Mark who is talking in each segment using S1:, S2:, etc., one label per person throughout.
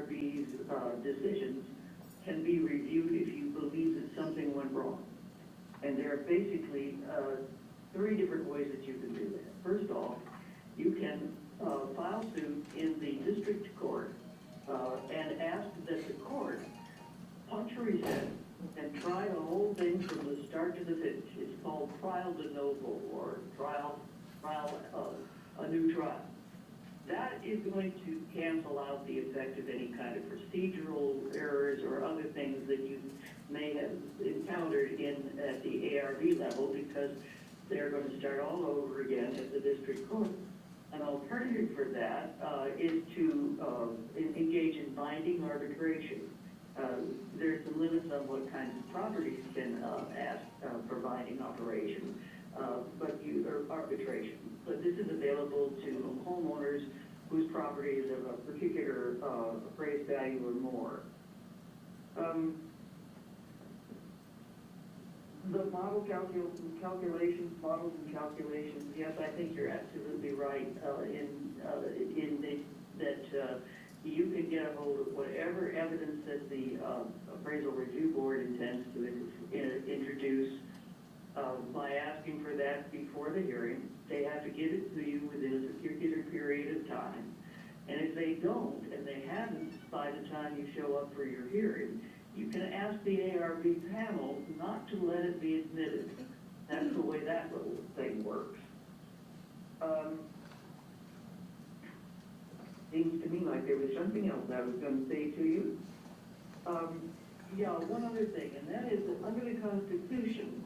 S1: ARB's decisions can be reviewed if you believe that something went wrong. And there are basically 3 different ways that you can do that. First off, you can file suit in the district court and ask that the court punch a reset and try the whole thing from the start to the finish. It's called trial de novo, or a new trial. That is going to cancel out the effect of any kind of procedural errors or other things that you may have encountered at the ARB level, because they're going to start all over again at the district court. An alternative for that is to engage in binding arbitration. There's some limits on what kinds of properties can ask for binding arbitration. But this is available to homeowners whose property is of a particular appraised value or more. The models and calculations, yes, I think you're absolutely right that you can get a hold of whatever evidence that the appraisal review board intends to introduce by asking for that before the hearing. They have to give it to you within a particular period of time. And if they don't, and they haven't by the time you show up for your hearing, you can ask the ARB panel not to let it be admitted. That's the way that little thing works. Seems to me like there was something else I was going to say to you. Yeah, one other thing, and that is that under the Constitution,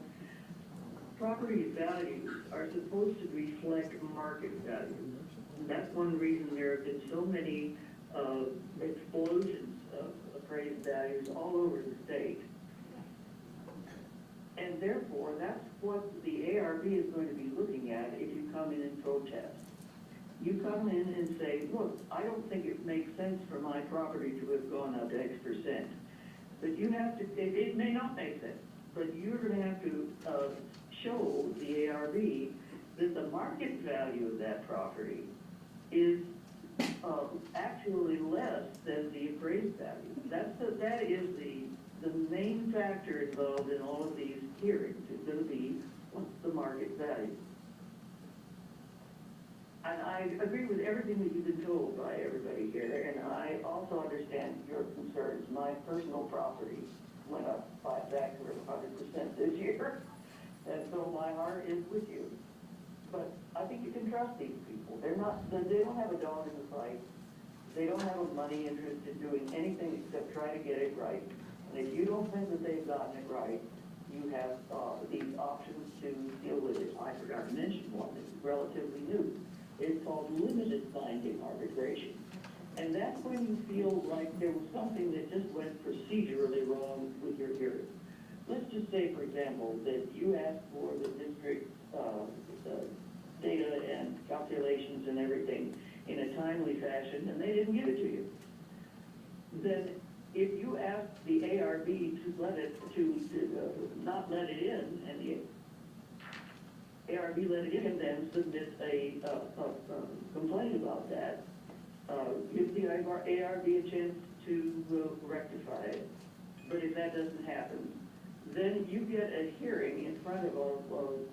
S1: property values are supposed to reflect market value. That's one reason there have been so many explosions of appraised values all over the state. And therefore, that's what the ARB is going to be looking at if you come in and protest. You come in and say, look, I don't think it makes sense for my property to have gone up X%. But you have to, it may not make sense, but you're going to have to show the ARB that the market value of that property is actually less than the appraised value. That is the main factor involved in all of these hearings. Is going to be what's the market value. And I agree with everything that you've been told by everybody here, and I also understand your concerns. My personal property went up by a factor of 100% this year, and so my heart is with you. But I think you can trust these people. They don't have a dog in the fight. They don't have a money interest in doing anything except try to get it right. And if you don't think that they've gotten it right, you have these options to deal with it. I forgot to mention one that's relatively new. It's called limited binding arbitration. And that's when you feel like there was something that just went procedurally wrong with your hearing. Let's just say, for example, that you asked for the district data and calculations and everything in a timely fashion, and they didn't give it to you. Then if you ask the ARB to not let it in, and the ARB let it in and then submit a complaint about that, give the ARB a chance to rectify it. But if that doesn't happen, then you get a hearing in front of a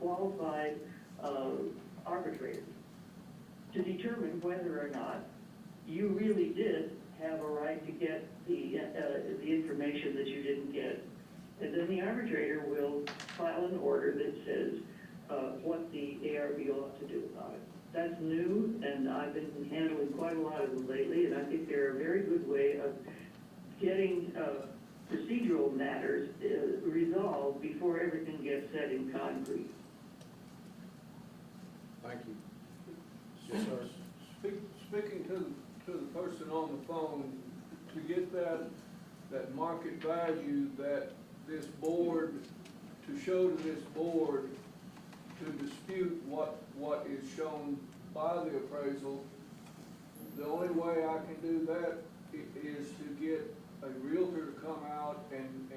S1: qualified arbitrator to determine whether or not you really did have a right to get the information that you didn't get. And then the arbitrator will file an order that says what the ARB ought to do about it. That's new, and I've been handling quite a lot of them lately, and I think they're a very good way of getting procedural matters resolved before everything gets set in concrete.
S2: Thank you.
S3: Yes, sir. Speaking to the person on the phone, to get that market value that this board, to show to this board to dispute what is shown by the appraisal, the only way I can do that is to get a realtor to come out and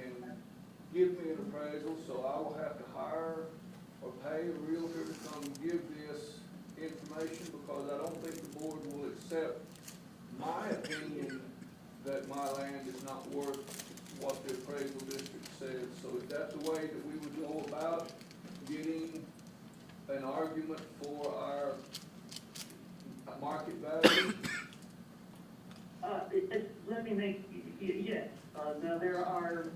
S3: give me an appraisal. So I will have to hire or pay a realtor to come give this information, because I don't think the board will accept my opinion that my land is not worth what the appraisal district says. So is that the way that we would go about getting an argument for our market value?
S1: Let me make, yes, now there are,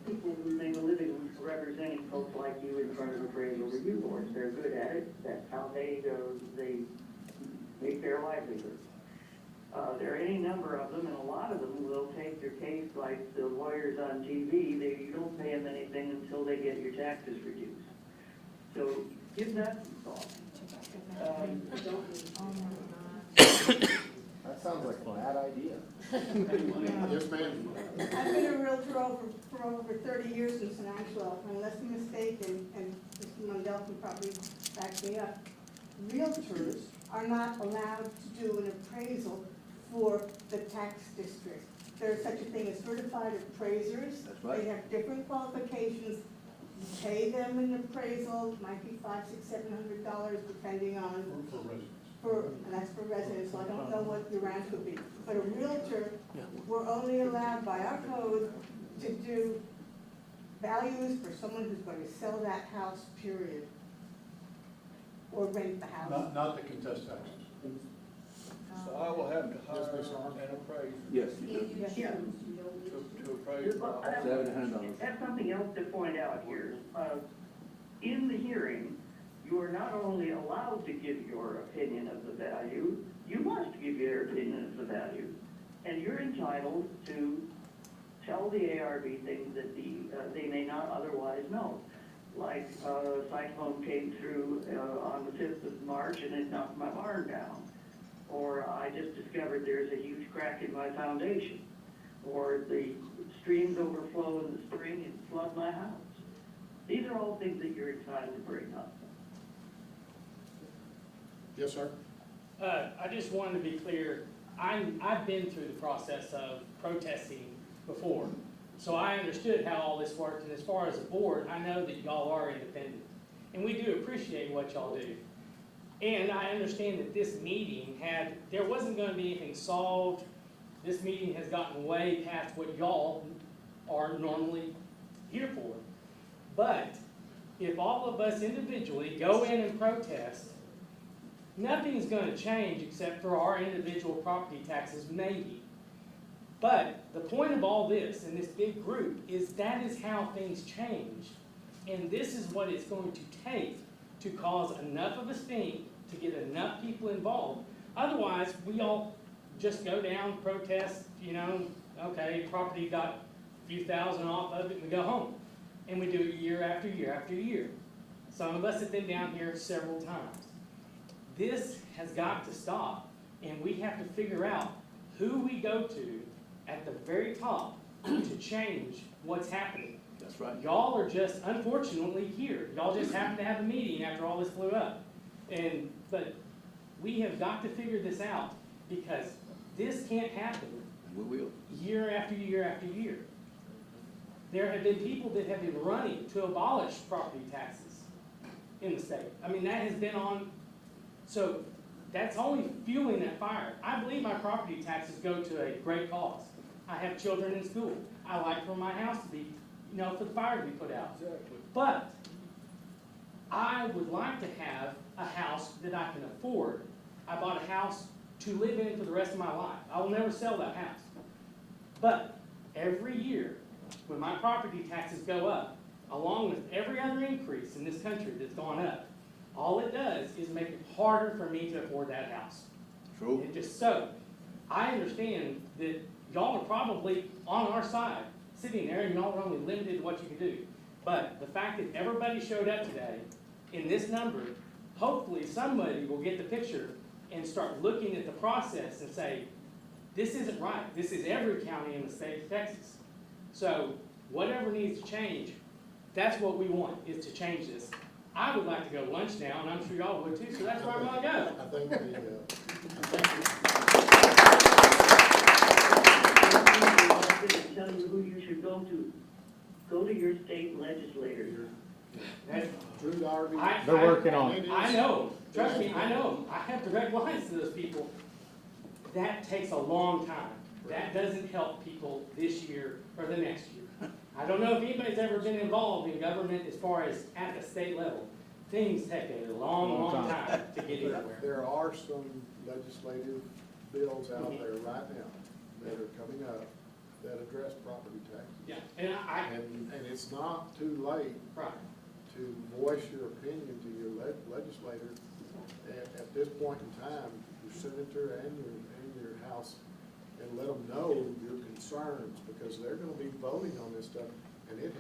S1: people who make a living representing folks like you in front of appraisal review boards. They're good at it, that's how they make their livelihood. There are any number of them, and a lot of them will take their case like the lawyers on TV. You don't pay them anything until they get your taxes reduced. So give that some thought.
S2: That sounds like a bad idea.
S4: Yes, ma'am.
S5: I've been a realtor for over 30 years in St. Angelo, unless I'm mistaken, and Mr. Mundell can probably back me up. Realtors are not allowed to do an appraisal for the tax district. There's such a thing as certified appraisers.
S2: That's right.
S5: They have different qualifications. You pay them an appraisal, might be $500, $600, $700, depending on. And that's for residents, so I don't know what your rent would be. But a realtor, we're only allowed by our code to do values for someone who's going to sell that house, period. Or rent the house.
S4: Not the contest taxes.
S3: So I will have to hire
S4: Yes, Mr. Arnold.
S3: an appraiser
S2: Yes, you do.
S1: Yeah.
S3: to appraise my home.
S2: $700.
S1: That's something else to point out here. In the hearing, you are not only allowed to give your opinion of the value, you must give your opinion of the value. And you're entitled to tell the ARB things that they may not otherwise know. Like a cyclone came through on the 5th of March and it knocked my barn down. Or I just discovered there's a huge crack in my foundation. Or the streams overflow in the spring and flood my house. These are all things that you're entitled to bring up.
S4: Yes, sir.
S6: I just wanted to be clear, I've been through the process of protesting before, so I understood how all this worked, and as far as the board, I know that y'all are independent, and we do appreciate what y'all do. And I understand that this meeting there wasn't gonna be anything solved. This meeting has gotten way past what y'all are normally here for. But if all of us individually go in and protest, nothing's gonna change except for our individual property taxes, maybe. But the point of all this in this big group is that is how things change. And this is what it's going to take to cause enough of a stink to get enough people involved. Otherwise, we all just go down, protest, okay, property got a few thousand off of it, and we go home. And we do it year after year after year. Some of us have been down here several times. This has got to stop, and we have to figure out who we go to at the very top to change what's happening.
S2: That's right.
S6: Y'all are just, unfortunately, here. Y'all just happened to have a meeting after all this blew up. But we have got to figure this out, because this can't happen
S2: We will.
S6: year after year after year. There have been people that have been running to abolish property taxes in the state. I mean, that has been on, so that's only fueling that fire. I believe my property taxes go to a great cause. I have children in school. I like for my house to be, for the fire to be put out.
S3: Exactly.
S6: But I would like to have a house that I can afford. I bought a house to live in for the rest of my life. I will never sell that house. But every year, when my property taxes go up, along with every other increase in this country that's gone up, all it does is make it harder for me to afford that house.
S2: True.
S6: And just so, I understand that y'all are probably on our side, sitting there, and y'all are only limited to what you can do. But the fact that everybody showed up today in this number, hopefully somebody will get the picture and start looking at the process and say, this isn't right. This is every county in the state of Texas. So whatever needs to change, that's what we want, is to change this. I would like to go lunch now, and I'm sure y'all would too, so that's where I'm gonna go.
S4: I think
S1: I'm going to tell you who you should go to. Go to your state legislator.
S4: Drew Darby.
S2: They're working on it.
S6: I know, trust me, I know. I have direct lines to those people. That takes a long time. That doesn't help people this year or the next year. I don't know if anybody's ever been involved in government as far as at the state level. Things take a long, long time to get anywhere.
S4: There are some legislative bills out there right now that are coming up that address property taxes.
S6: Yeah, and
S4: And it's not too late
S6: right.
S4: to voice your opinion to your legislator at this point in time, your senator and your house, and let them know your concerns, because they're gonna be voting on this stuff. And it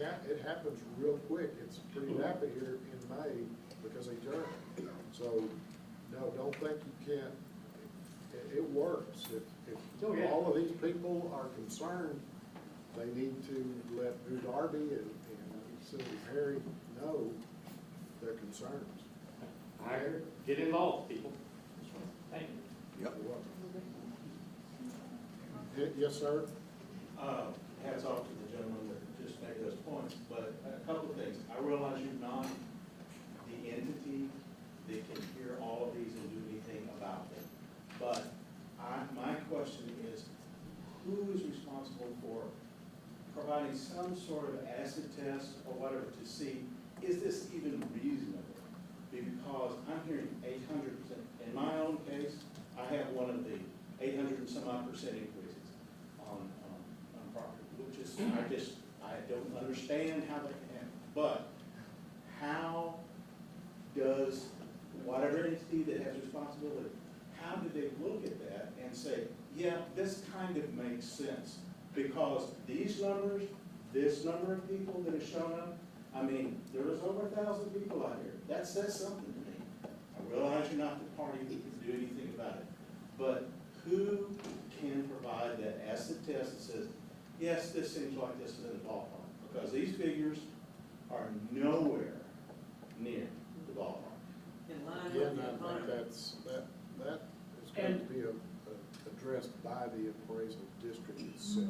S4: happens real quick. It's pretty rapid here in May because they adjourn. So, no, don't think you can't. It works. If
S6: Oh, yeah.
S4: all of these people are concerned, they need to let Drew Darby and Senator Perry know their concerns.
S6: I agree. Get involved, people. Thank you.
S2: Yep.
S4: You're welcome. Yes, sir?
S7: Hats off to the gentleman that just made those points, but a couple of things. I realize you're not the entity that can hear all of these and do anything about them. But my question is, who is responsible for providing some sort of acid test or whatever to see, is this even reasonable? Because I'm hearing 800%. In my own case, I have one of the 800 and some odd % increases on property, which is, I don't understand how that can happen. But how does whatever entity that has responsibility, how do they look at that and say, yeah, this kind of makes sense? Because these numbers, this number of people that have shown up, I mean, there was over 1,000 people out here. That says something to me. I realize you're not the party that can do anything about it. But who can provide that acid test that says, yes, this seems like this is in the ballpark? Because these figures are nowhere near the ballpark.
S1: In line
S4: Again,
S1: with the
S4: I think
S1: economy.
S4: that is going to be addressed by the appraisal district itself.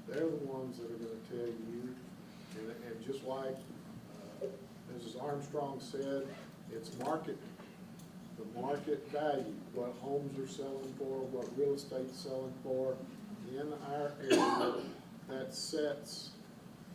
S4: They're the ones that are gonna tell you, and just like Mrs. Armstrong said, it's the market value, what homes are selling for, what real estate's selling for in our area, that sets